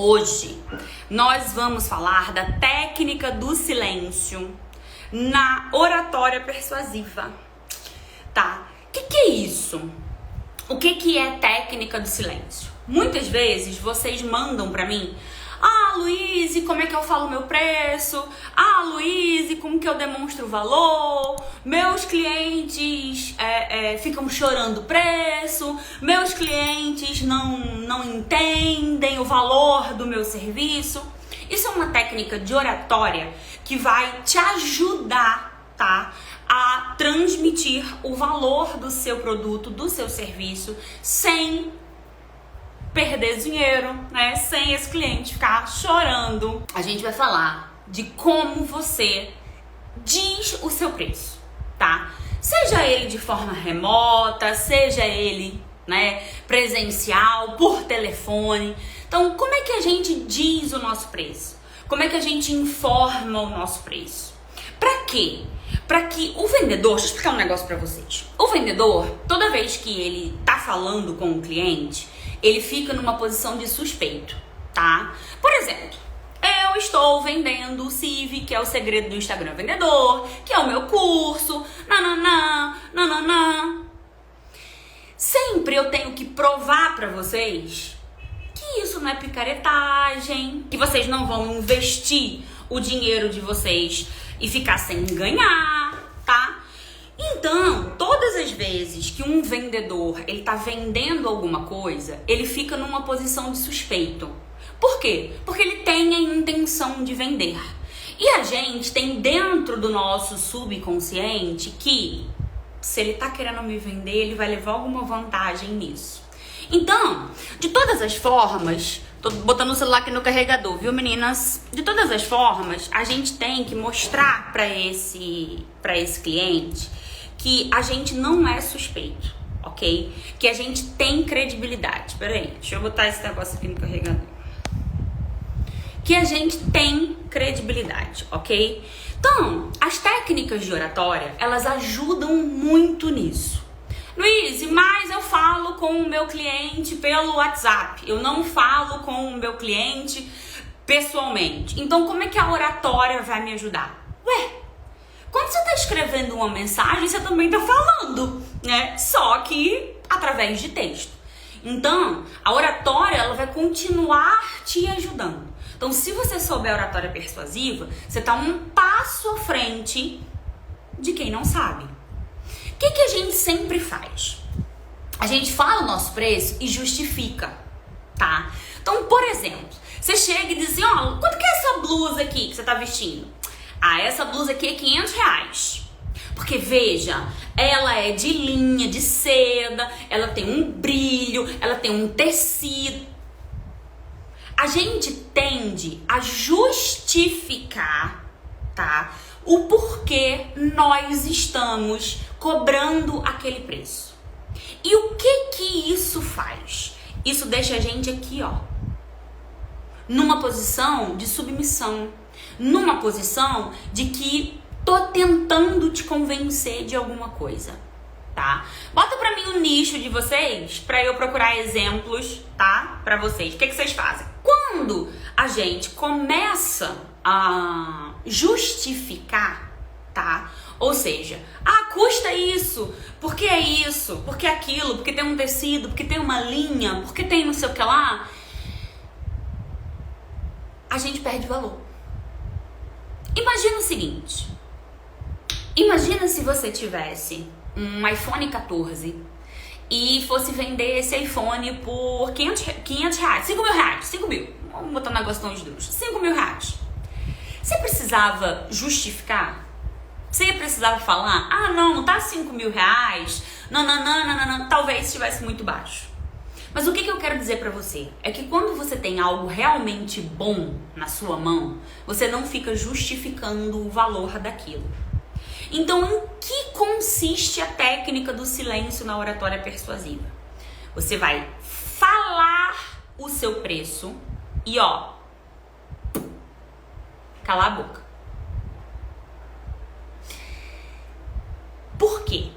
Hoje nós vamos falar da técnica do silêncio na oratória persuasiva, tá? O que é isso? O que é técnica do silêncio? Muitas vezes vocês mandam pra mim: ah, Luíse, como é que eu falo meu preço? Ah, Luíse, como que eu demonstro o valor? Meus clientes ficam chorando o preço. Meus clientes não entendem o valor do meu serviço. Isso é uma técnica de oratória que vai te ajudar, tá? A transmitir o valor do seu produto, do seu serviço, sem perder dinheiro, né? Sem esse cliente ficar chorando. A gente vai falar de como você diz o seu preço, tá? Seja ele de forma remota, seja ele, né, presencial, por telefone. Então, como é que a gente diz o nosso preço? Como é que a gente informa o nosso preço? Pra quê? Pra que o vendedor, deixa eu explicar um negócio pra vocês. O vendedor, toda vez que ele tá falando com o cliente, ele fica numa posição de suspeito, tá? Por exemplo, eu estou vendendo o CIV, que é o segredo do Instagram vendedor, que é o meu curso, nananã. Sempre eu tenho que provar pra vocês que isso não é picaretagem, que vocês não vão investir o dinheiro de vocês e ficar sem ganhar, tá? Então, todas as vezes que um vendedor ele tá vendendo alguma coisa, ele fica numa posição de suspeito. Por quê? Porque ele tem a intenção de vender. E a gente tem dentro do nosso subconsciente que, se ele tá querendo me vender, ele vai levar alguma vantagem nisso. Então, de todas as formas, tô botando o celular aqui no carregador, viu, meninas? De todas as formas, a gente tem que mostrar para esse cliente que a gente não é suspeito, ok? Que a gente tem credibilidade. Peraí, deixa eu botar esse negócio aqui no carregador. Que a gente tem credibilidade, ok? Então, as técnicas de oratória, elas ajudam muito nisso. Luíse, mas eu falo com o meu cliente pelo WhatsApp. Eu não falo com o meu cliente pessoalmente. Então, como é que a oratória vai me ajudar? Quando você está escrevendo uma mensagem, você também está falando, né? Só que através de texto. Então, a oratória ela vai continuar te ajudando. Então, se você souber oratória persuasiva, você está um passo à frente de quem não sabe. O que a gente sempre faz? A gente fala o nosso preço e justifica, tá? Então, por exemplo, você chega e diz assim, ó, quanto que é essa blusa aqui que você está vestindo? Ah, essa blusa aqui é R$500. Porque, veja, ela é de linha, de seda, ela tem um brilho, ela tem um tecido. A gente tende a justificar, tá, o porquê nós estamos cobrando aquele preço. E o que isso faz? Isso deixa a gente aqui, ó, numa posição de submissão. Numa posição de que tô tentando te convencer de alguma coisa, tá? Bota pra mim o nicho de vocês pra eu procurar exemplos, tá? Pra vocês. O que vocês fazem? Quando a gente começa a justificar, tá? Ou seja, custa isso, porque é isso, porque é aquilo, porque tem um tecido, porque tem uma linha, porque tem não sei o que lá, a gente perde valor. Imagina o seguinte, imagina se você tivesse um iPhone 14 e fosse vender esse iPhone por 500 reais, 5 mil reais, 5 mil, vamos botar um negócio tão esdrúxulo, 5 mil reais. Você precisava justificar? Você precisava falar, não tá 5 mil reais, não, talvez estivesse muito baixo. Mas o que eu quero dizer pra você é que quando você tem algo realmente bom na sua mão, você não fica justificando o valor daquilo. Então, em que consiste a técnica do silêncio na oratória persuasiva? Você vai falar o seu preço e, calar a boca. Por quê?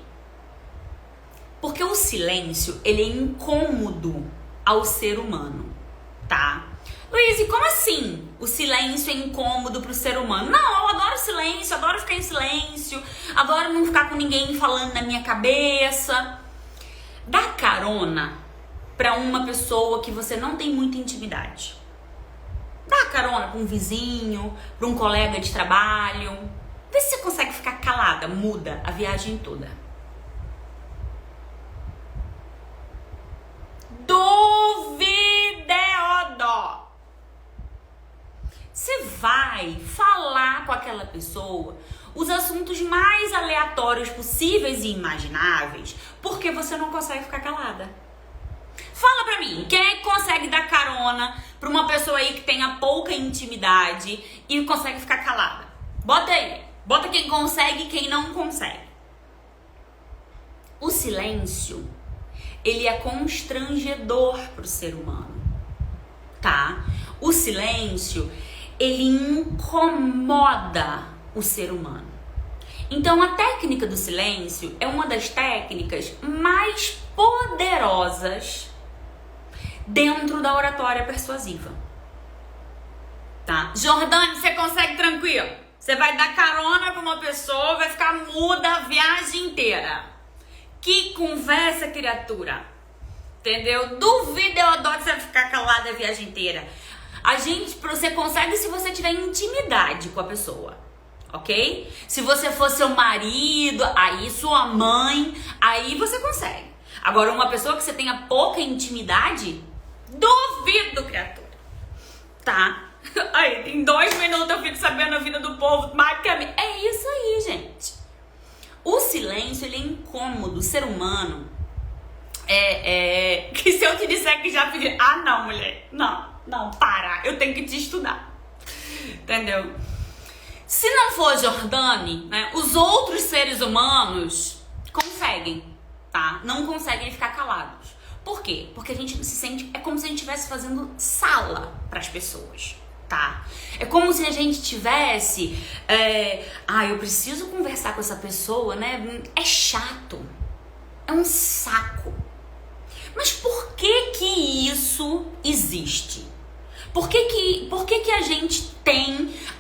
Porque o silêncio, ele é incômodo ao ser humano, tá? Luiz, e como assim o silêncio é incômodo pro ser humano? Não, eu adoro silêncio, adoro ficar em silêncio, adoro não ficar com ninguém falando na minha cabeça. Dá carona pra uma pessoa que você não tem muita intimidade. Dá carona pra um vizinho, pra um colega de trabalho. Vê se você consegue ficar calada, muda a viagem toda. Duvideodo! Você vai falar com aquela pessoa os assuntos mais aleatórios possíveis e imagináveis, porque você não consegue ficar calada. Fala pra mim, quem é que consegue dar carona pra uma pessoa aí que tenha pouca intimidade e consegue ficar calada? Bota aí, bota quem consegue e quem não consegue. O silêncio, ele é constrangedor pro ser humano, tá? O silêncio, ele incomoda o ser humano. Então, a técnica do silêncio é uma das técnicas mais poderosas dentro da oratória persuasiva, tá? Jordane, você consegue tranquilo? Você vai dar carona pra uma pessoa, vai ficar muda a viagem inteira. Que conversa, criatura! Entendeu? Duvido, eu adoro você ficar calada a viagem inteira. Você consegue se você tiver intimidade com a pessoa, ok? Se você for seu marido, aí sua mãe, aí você consegue. Agora, uma pessoa que você tenha pouca intimidade, duvido, criatura, tá? Aí, em 2 minutos eu fico sabendo a vida do povo, magicamente. É isso aí, gente. O silêncio, ele é incômodo. O ser humano que se eu te disser que já fiz... Ah, não, mulher. Não, para. Eu tenho que te estudar. Entendeu? Se não for Jordane, né, os outros seres humanos conseguem, tá? Não conseguem ficar calados. Por quê? Porque a gente se sente... É como se a gente estivesse fazendo sala para as pessoas, tá? É como se a gente tivesse... eu preciso conversar com essa pessoa, né? É chato. É um saco. Mas por que que isso existe? Por que que a gente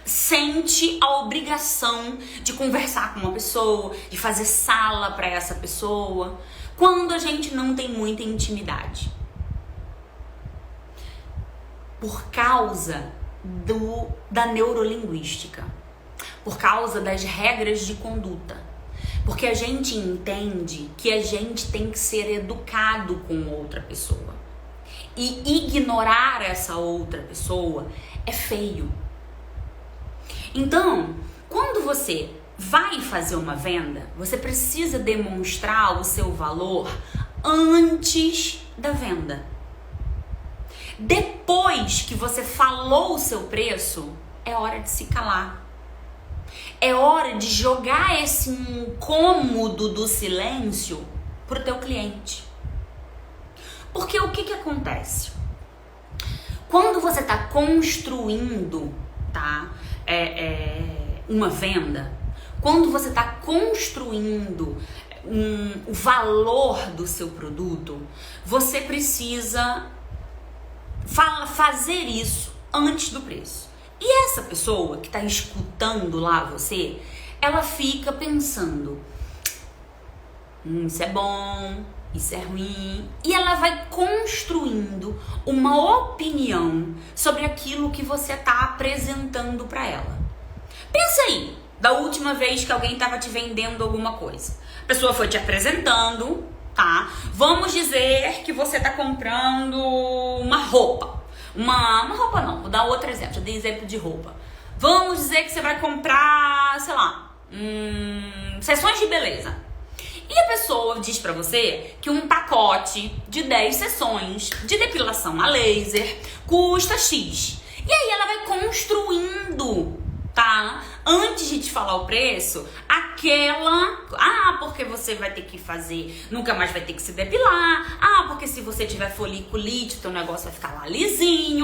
sente a obrigação de conversar com uma pessoa, de fazer sala para essa pessoa, quando a gente não tem muita intimidade? Por causa da neurolinguística, por causa das regras de conduta, porque a gente entende que a gente tem que ser educado com outra pessoa, e ignorar essa outra pessoa é feio. Então, quando você vai fazer uma venda, você precisa demonstrar o seu valor antes da venda. Depois que você falou o seu preço, é hora de se calar. É hora de jogar esse incômodo do silêncio pro teu cliente. Porque o que acontece? Quando você está construindo, tá, uma venda, quando você está construindo o valor do seu produto, você precisa fazer isso antes do preço. E essa pessoa que está escutando lá você, ela fica pensando, isso é bom, isso é ruim, e ela vai construindo uma opinião sobre aquilo que você está apresentando para ela. Pensa aí, da última vez que alguém estava te vendendo alguma coisa. A pessoa foi te apresentando, tá? Vamos dizer que você está comprando uma roupa. Uma roupa não, vou dar outro exemplo, já dei exemplo de roupa. Vamos dizer que você vai comprar, sei lá, sessões de beleza. E a pessoa diz pra você que um pacote de 10 sessões de depilação a laser custa X. E aí ela vai construindo, tá? Antes de te falar o preço, porque você vai ter que fazer, nunca mais vai ter que se depilar. Porque se você tiver foliculite, teu negócio vai ficar lá lisinho.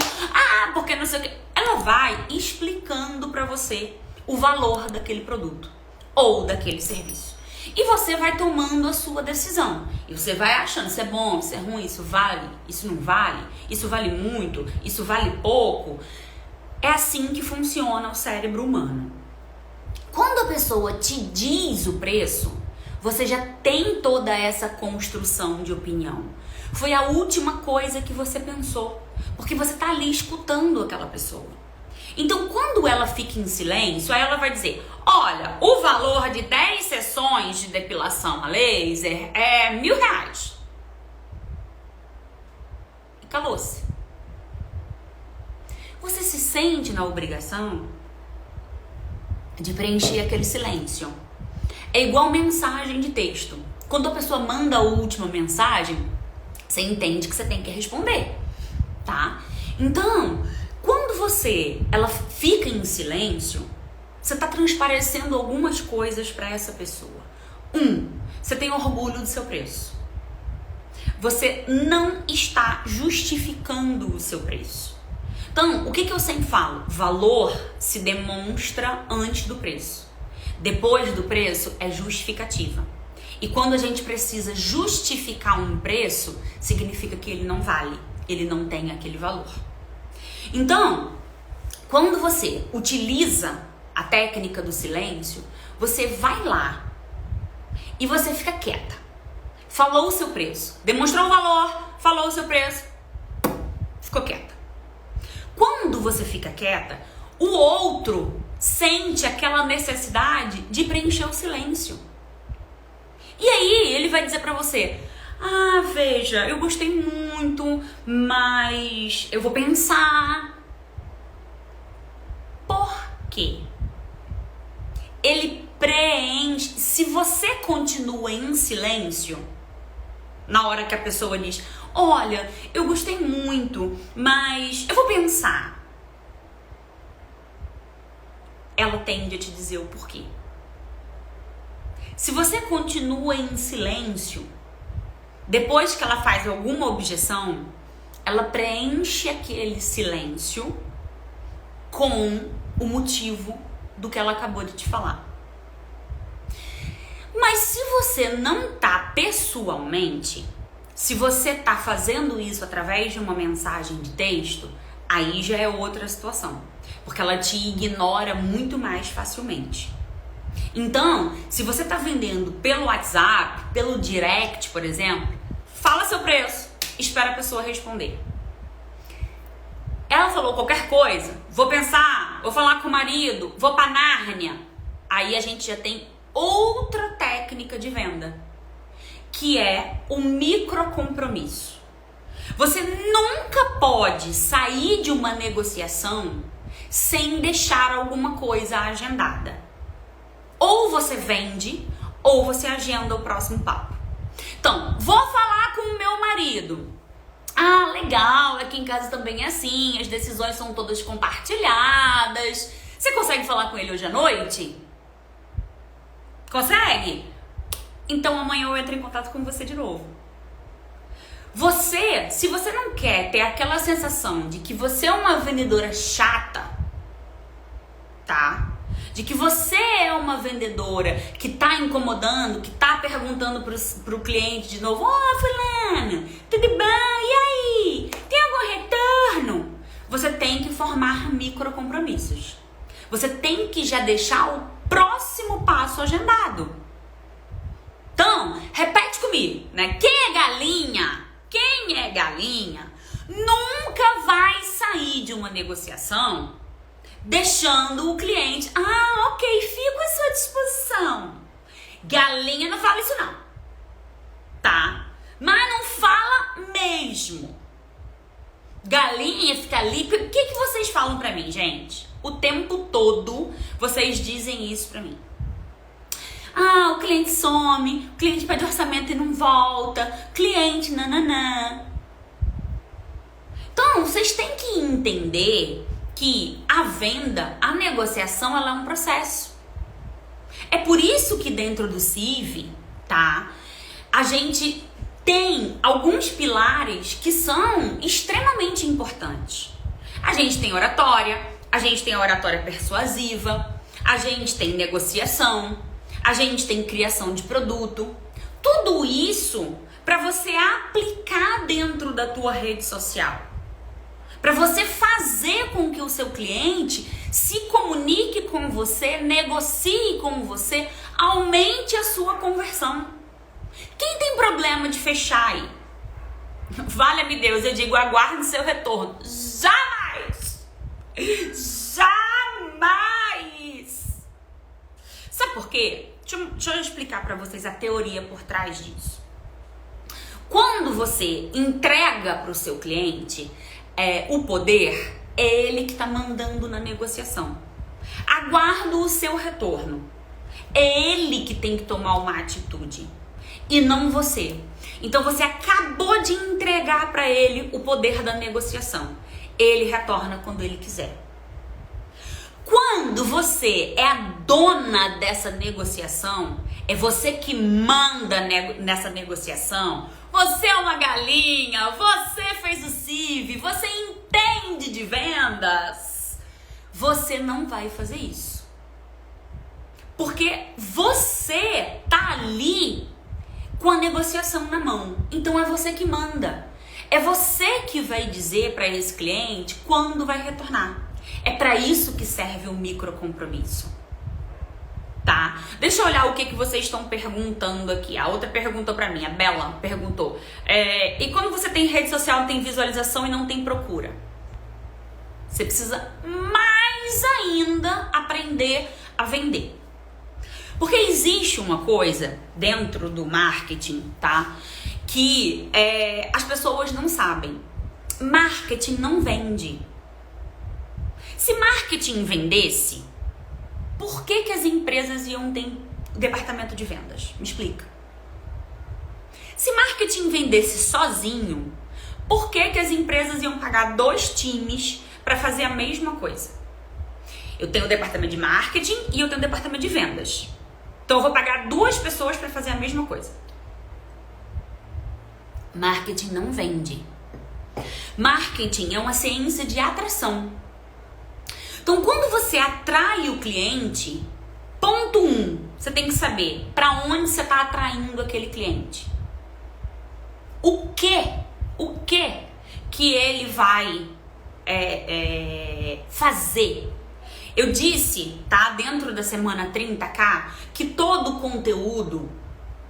Porque não sei o que. Ela vai explicando pra você o valor daquele produto ou daquele serviço. E você vai tomando a sua decisão. E você vai achando, isso é bom, isso é ruim, isso vale, isso não vale, isso vale muito, isso vale pouco. É assim que funciona o cérebro humano. Quando a pessoa te diz o preço, você já tem toda essa construção de opinião. Foi a última coisa que você pensou, porque você tá ali escutando aquela pessoa. Então, quando ela fica em silêncio, aí ela vai dizer, olha, o valor de 10 sessões de depilação a laser é R$1.000. E calou-se. Você se sente na obrigação de preencher aquele silêncio. É igual mensagem de texto. Quando a pessoa manda a última mensagem, você entende que você tem que responder, tá? Então, quando ela fica em silêncio, você está transparecendo algumas coisas para essa pessoa. Você tem orgulho do seu preço. Você não está justificando o seu preço. Então, o que eu sempre falo? Valor se demonstra antes do preço. Depois do preço é justificativa. E quando a gente precisa justificar um preço, significa que ele não vale, ele não tem aquele valor. Então, quando você utiliza a técnica do silêncio, você vai lá e você fica quieta. Falou o seu preço, demonstrou o valor, falou o seu preço, ficou quieta. Quando você fica quieta, o outro sente aquela necessidade de preencher o silêncio. E aí ele vai dizer pra você, veja, eu gostei muito, mas eu vou pensar. Por quê? Ele preenche. Se você continua em silêncio, na hora que a pessoa diz, olha, eu gostei muito, mas eu vou pensar. Ela tende a te dizer o porquê. Se você continua em silêncio, depois que ela faz alguma objeção, ela preenche aquele silêncio com o motivo do que ela acabou de te falar. Mas se você não tá pessoalmente, se você tá fazendo isso através de uma mensagem de texto, aí já é outra situação, porque ela te ignora muito mais facilmente. Então, se você tá vendendo pelo WhatsApp, pelo direct, por exemplo, fala seu preço, espera a pessoa responder. Ela falou qualquer coisa, vou pensar, vou falar com o marido, vou pra Nárnia. Aí a gente já tem outra técnica de venda, que é o microcompromisso. Você nunca pode sair de uma negociação sem deixar alguma coisa agendada. Ou você vende, ou você agenda o próximo papo. Então, vou falar com o meu marido. Legal, aqui em casa também é assim, as decisões são todas compartilhadas. Você consegue falar com ele hoje à noite? Consegue? Então amanhã eu entro em contato com você de novo. Se você não quer ter aquela sensação de que você é uma vendedora chata, tá? De que você é uma vendedora que tá incomodando, que tá perguntando pro cliente de novo, fulano, tudo bem? E aí? Tem algum retorno? Você tem que formar microcompromissos. Você tem que já deixar o próximo passo agendado. Então, repete comigo, né? Quem é galinha nunca vai sair de uma negociação deixando o cliente, ok, fico à sua disposição. Galinha não fala isso não, tá? Mas não fala mesmo. Galinha fica ali, o que vocês falam pra mim, gente? O tempo todo vocês dizem isso pra mim. O cliente some, o cliente pede orçamento e não volta, cliente nananã. Então, vocês têm que entender que a venda, a negociação, ela é um processo. É por isso que dentro do CIV, tá? A gente tem alguns pilares que são extremamente importantes. A gente tem oratória, a gente tem a oratória persuasiva, a gente tem negociação, a gente tem criação de produto. Tudo isso para você aplicar dentro da tua rede social. Para você fazer com que o seu cliente se comunique com você, negocie com você, aumente a sua conversão. Quem tem problema de fechar aí? Valha-me Deus, eu digo, aguarde seu retorno. Jamais! Jamais! Sabe por quê? Deixa eu explicar para vocês a teoria por trás disso. Quando você entrega para o seu cliente o poder, é ele que está mandando na negociação. Aguardo o seu retorno. É ele que tem que tomar uma atitude e não você. Então você acabou de entregar para ele o poder da negociação. Ele retorna quando ele quiser. Quando você é a dona dessa negociação, é você que manda nessa negociação. Você é uma galinha, você fez o CIV, você entende de vendas. Você não vai fazer isso. Porque você tá ali com a negociação na mão. Então é você que manda. É você que vai dizer para esse cliente quando vai retornar. É para isso que serve o microcompromisso. Tá? Deixa eu olhar o que vocês estão perguntando aqui. A outra perguntou para mim, a Bela perguntou. E quando você tem rede social, tem visualização e não tem procura? Você precisa mais ainda aprender a vender. Porque existe uma coisa dentro do marketing, tá? Que as pessoas não sabem. Marketing não vende. Se marketing vendesse, por que as empresas iam ter departamento de vendas? Me explica. Se marketing vendesse sozinho, por que as empresas iam pagar 2 times para fazer a mesma coisa? Eu tenho o departamento de marketing e eu tenho o departamento de vendas. Então eu vou pagar 2 pessoas para fazer a mesma coisa. Marketing não vende. Marketing é uma ciência de atração. Então, quando você atrai o cliente, ponto 1, você tem que saber para onde você está atraindo aquele cliente. O que ele vai fazer. Eu disse, tá, dentro da semana 30K, que todo conteúdo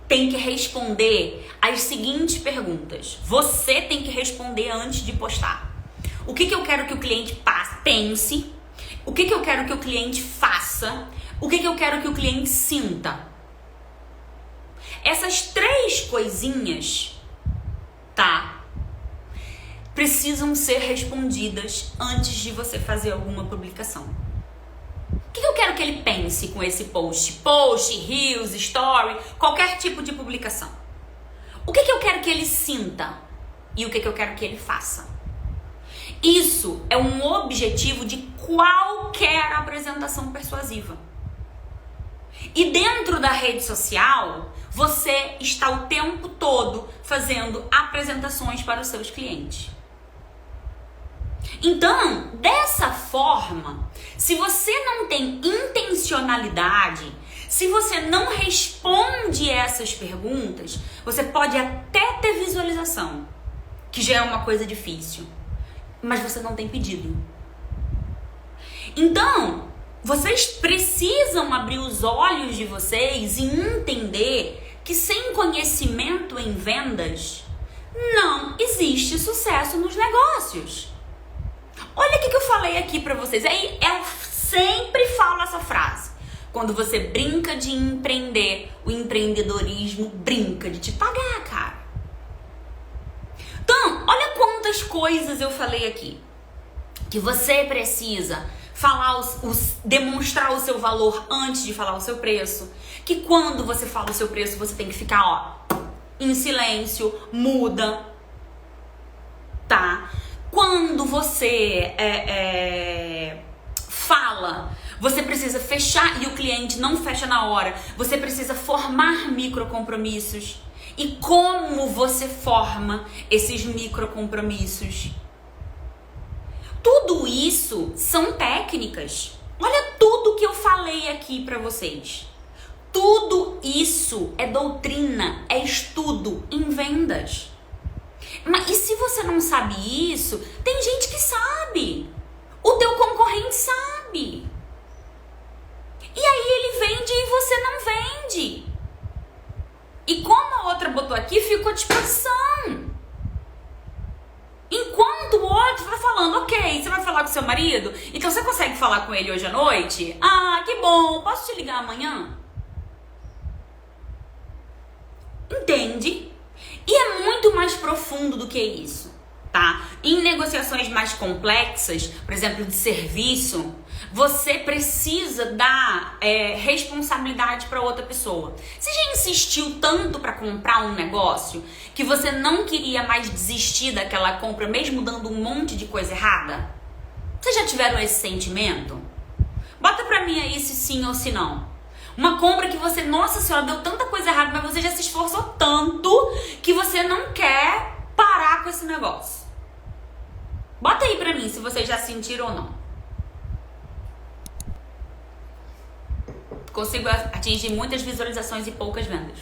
tem que responder as seguintes perguntas. Você tem que responder antes de postar. O que eu quero que o cliente pense? O que eu quero que o cliente faça? O que eu quero que o cliente sinta? Essas 3 coisinhas, tá? Precisam ser respondidas antes de você fazer alguma publicação. O que eu quero que ele pense com esse post? Post, reels, story, qualquer tipo de publicação. O que eu quero que ele sinta? E o que eu quero que ele faça? Isso é um objetivo de qualquer apresentação persuasiva. E dentro da rede social, você está o tempo todo fazendo apresentações para os seus clientes. Então, dessa forma, se você não tem intencionalidade, se você não responde essas perguntas, você pode até ter visualização, que já é uma coisa difícil. Mas você não tem pedido. Então, vocês precisam abrir os olhos de vocês e entender que sem conhecimento em vendas, não existe sucesso nos negócios. Olha o que eu falei aqui pra vocês. Aí eu sempre falo essa frase. Quando você brinca de empreender, o empreendedorismo brinca de te pagar, cara. Então, olha quantas coisas eu falei aqui. Que você precisa falar demonstrar o seu valor antes de falar o seu preço. Que quando você fala o seu preço, você tem que ficar, em silêncio, muda. Tá? Quando você fala, você precisa fechar e o cliente não fecha na hora. Você precisa formar microcompromissos. E como você forma esses microcompromissos? Tudo isso são técnicas. Olha tudo que eu falei aqui pra vocês. Tudo isso é doutrina, é estudo em vendas. Mas e se você não sabe isso, tem gente que sabe. O teu concorrente sabe. E aí ele vende e você não vende. E como a outra botou aqui, ficou à disposição. Enquanto o outro vai falando, ok, você vai falar com seu marido? Então você consegue falar com ele hoje à noite? Ah, que bom, posso te ligar amanhã? Entende? E é muito mais profundo do que isso, tá? Em negociações mais complexas, por exemplo, de serviço, você precisa dar responsabilidade para outra pessoa. Você já insistiu tanto para comprar um negócio que você não queria mais desistir daquela compra, mesmo dando um monte de coisa errada? Vocês já tiveram esse sentimento? Bota pra mim aí se sim ou se não. Uma compra que você, nossa senhora, deu tanta coisa errada, mas você já se esforçou tanto que você não quer parar com esse negócio. Bota aí pra mim se vocês já sentiram ou não. Consigo atingir muitas visualizações e poucas vendas.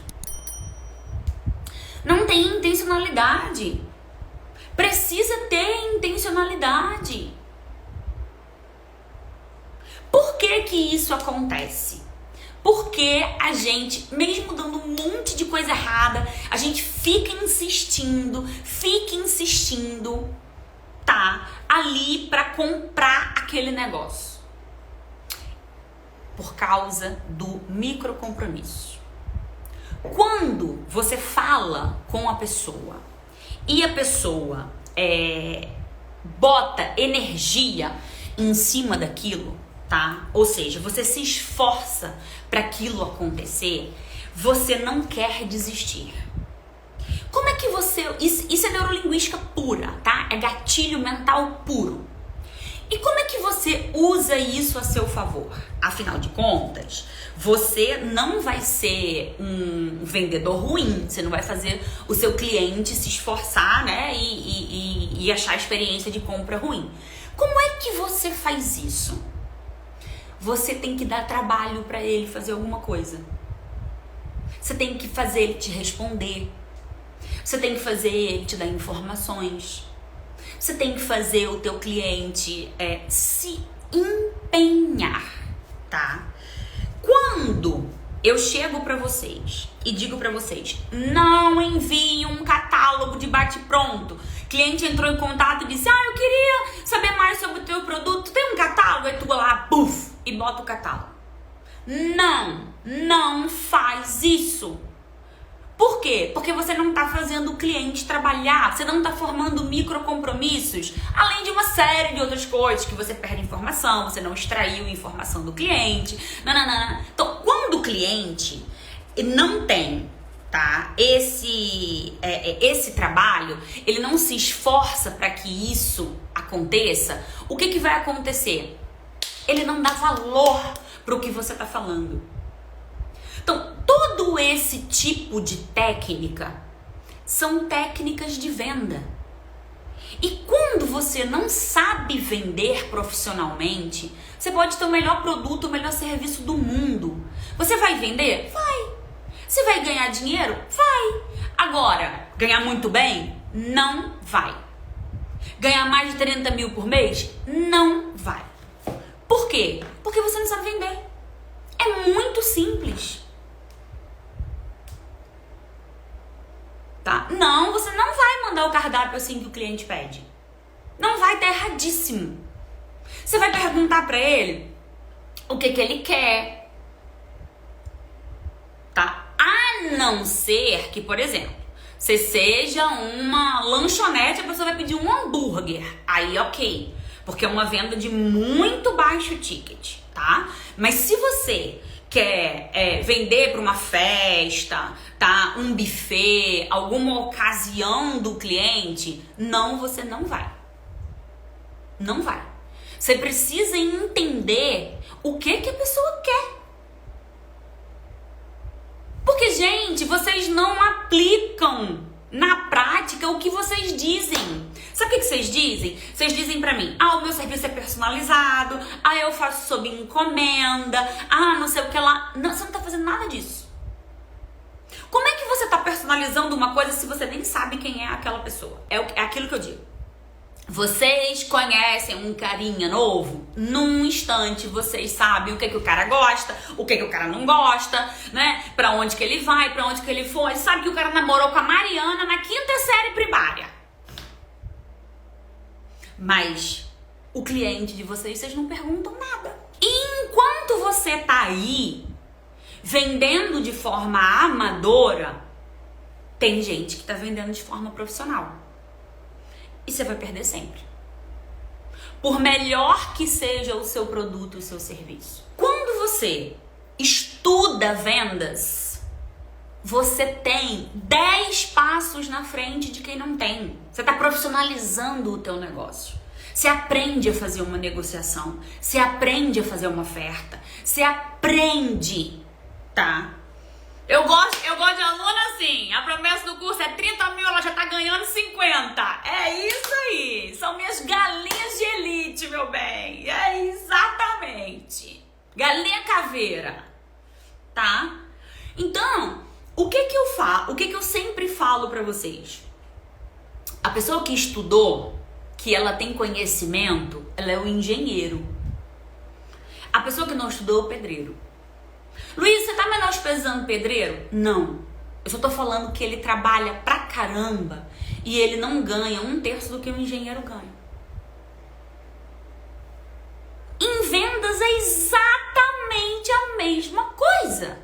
Não tem intencionalidade. Precisa ter intencionalidade. Por que que isso acontece? Porque a gente, mesmo dando um monte de coisa errada, a gente fica insistindo, tá? Ali pra comprar aquele negócio. Por causa do microcompromisso. Quando você fala com a pessoa e a pessoa bota energia em cima daquilo, tá? Ou seja, você se esforça para aquilo acontecer, você não quer desistir. Como é que você... Isso é neurolinguística pura, tá? É gatilho mental puro. E como é que você usa isso a seu favor? Afinal de contas, você não vai ser um vendedor ruim, você não vai fazer o seu cliente se esforçar, né, e achar a experiência de compra ruim. Como é que você faz isso? Você tem que dar trabalho para ele fazer alguma coisa. Você tem que fazer ele te responder. Você tem que fazer ele te dar informações. Você tem que fazer o teu cliente se empenhar, tá? Quando eu chego para vocês e digo para vocês, não envie um catálogo de bate-pronto. Cliente entrou em contato e disse, eu queria saber mais sobre o teu produto. Tem um catálogo? Aí tu vai lá, puf, e bota o catálogo. Não faz isso. Por quê? Porque você não está fazendo o cliente trabalhar, você não está formando microcompromissos, além de uma série de outras coisas, que você perde informação, você não extraiu informação do cliente, Então, quando o cliente não tem, tá, esse trabalho, ele não se esforça para que isso aconteça, o que vai acontecer? Ele não dá valor para o que você está falando. Então, todo esse tipo de técnica são técnicas de venda. E quando você não sabe vender profissionalmente, você pode ter o melhor produto, o melhor serviço do mundo. Você vai vender? Vai. Você vai ganhar dinheiro? Vai. Agora, ganhar muito bem? Não vai. Ganhar mais de 30 mil por mês? Não vai. Por quê? Porque você não sabe vender. É muito simples. Tá? Não, você não vai mandar o cardápio assim que o cliente pede. Não vai, tá erradíssimo. Você vai perguntar pra ele o que ele quer. Tá? A não ser que, por exemplo, você seja uma lanchonete, a pessoa vai pedir um hambúrguer. Aí, ok. Porque é uma venda de muito baixo ticket, tá? Mas se você quer vender para uma festa, tá? Um buffet, alguma ocasião do cliente, você não vai. Não vai. Você precisa entender o que a pessoa quer. Porque, gente, vocês não aplicam na prática o que vocês dizem. Sabe o que vocês dizem? Vocês dizem pra mim, o meu serviço é personalizado, eu faço sob encomenda, não sei o que lá. Não, você não tá fazendo nada disso. Como é que você tá personalizando uma coisa se você nem sabe quem é aquela pessoa? É aquilo que eu digo. Vocês conhecem um carinha novo? Num instante vocês sabem o que o cara gosta, o que o cara não gosta, né? Pra onde que ele vai, pra onde que ele foi. Sabe que o cara namorou com a Mariana na 5ª série primária. Mas o cliente de vocês não perguntam nada. E enquanto você tá aí vendendo de forma amadora, tem gente que tá vendendo de forma profissional. E você vai perder sempre. Por melhor que seja o seu produto, o seu serviço. Quando você estuda vendas, você tem 10 passos na frente de quem não tem. Você está profissionalizando o teu negócio. Você aprende a fazer uma negociação. Você aprende a fazer uma oferta. Você aprende, tá? Eu gosto de aluna assim, a promessa do curso é 30 mil, ela já tá ganhando 50. É isso aí, são minhas galinhas de elite, meu bem. É exatamente. Galinha caveira, tá? Então, o que eu falo, o que eu sempre falo pra vocês? A pessoa que estudou, que ela tem conhecimento, ela é o engenheiro. A pessoa que não estudou é o pedreiro. Luiz, você tá menosprezando o pedreiro? Não. Eu só tô falando que ele trabalha pra caramba e ele não ganha 1/3 do que o engenheiro ganha. Em vendas é exatamente a mesma coisa.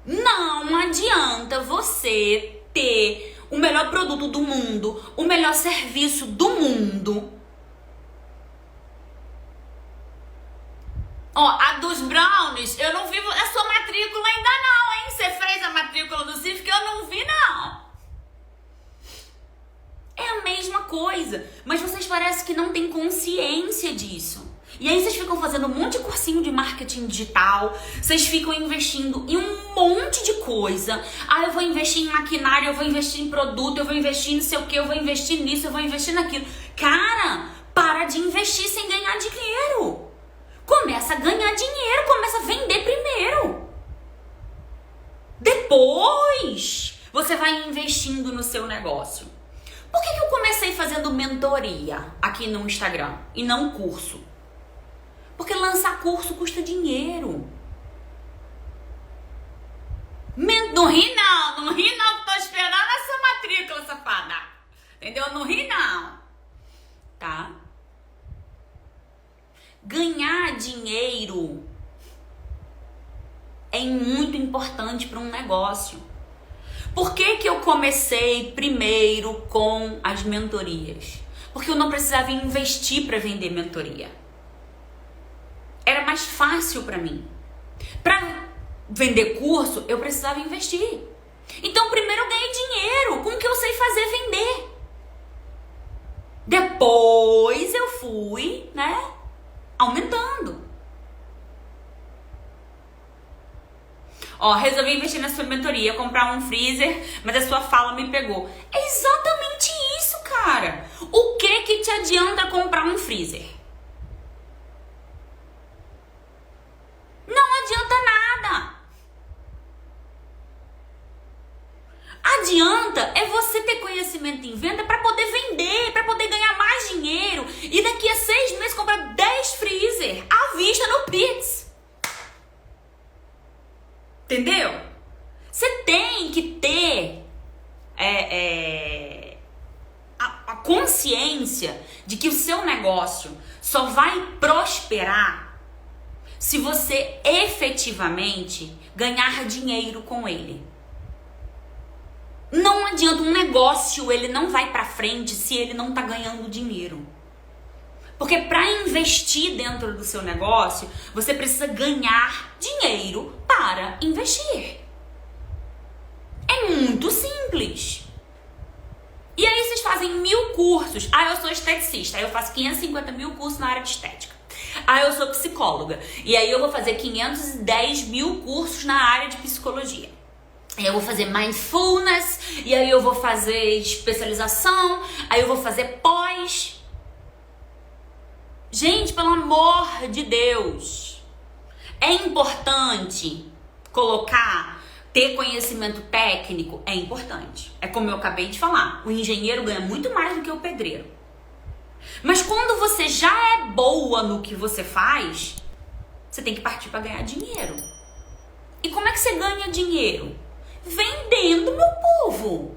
Não adianta você ter o melhor produto do mundo, o melhor serviço do mundo. A dos brownies, eu não vi a sua matrícula ainda não, hein? Você fez a matrícula do CIF que eu não vi, não. É a mesma coisa, mas vocês parecem que não têm consciência disso. E aí vocês ficam fazendo um monte de cursinho de marketing digital, vocês ficam investindo em um monte de coisa. Eu vou investir em maquinário, eu vou investir em produto, eu vou investir em não sei o que, eu vou investir nisso, eu vou investir naquilo. Cara, para de investir sem ganhar dinheiro. Começa a ganhar dinheiro, começa a vender primeiro. Depois, você vai investindo no seu negócio. Por que eu comecei fazendo mentoria aqui no Instagram e não curso? Porque lançar curso custa dinheiro. Não ri não, tô esperando essa matrícula, safada. Entendeu? Não ri não. Tá? Ganhar dinheiro é muito importante para um negócio. Por que eu comecei primeiro com as mentorias? Porque eu não precisava investir para vender mentoria. Era mais fácil para mim. Para vender curso, eu precisava investir. Então, primeiro eu ganhei dinheiro com o que eu sei fazer vender. Depois eu fui, aumentando. Resolvi investir na sua mentoria, comprar um freezer, mas a sua fala me pegou. É exatamente isso, cara. O que te adianta comprar um freezer? Não adianta nada. Adianta é você ter conhecimento em venda para poder vender, para poder ganhar mais dinheiro e daqui a 6 meses comprar 10 freezer à vista no Pix. Entendeu? Você tem que ter a consciência de que o seu negócio só vai prosperar se você efetivamente ganhar dinheiro com ele. Não adianta um negócio, ele não vai pra frente se ele não tá ganhando dinheiro. Porque para investir dentro do seu negócio, você precisa ganhar dinheiro para investir. É muito simples. E aí vocês fazem 1000 cursos. Eu sou esteticista, aí eu faço 550 mil cursos na área de estética. Eu sou psicóloga, e aí eu vou fazer 510 mil cursos na área de psicologia. aí eu vou fazer mindfulness, e aí eu vou fazer especialização, aí eu vou fazer pós. Gente, pelo amor de Deus, é importante ter conhecimento técnico, é importante. É como eu acabei de falar, o engenheiro ganha muito mais do que o pedreiro. Mas quando você já é boa no que você faz, você tem que partir para ganhar dinheiro. E como é que você ganha dinheiro? Vendendo, meu povo.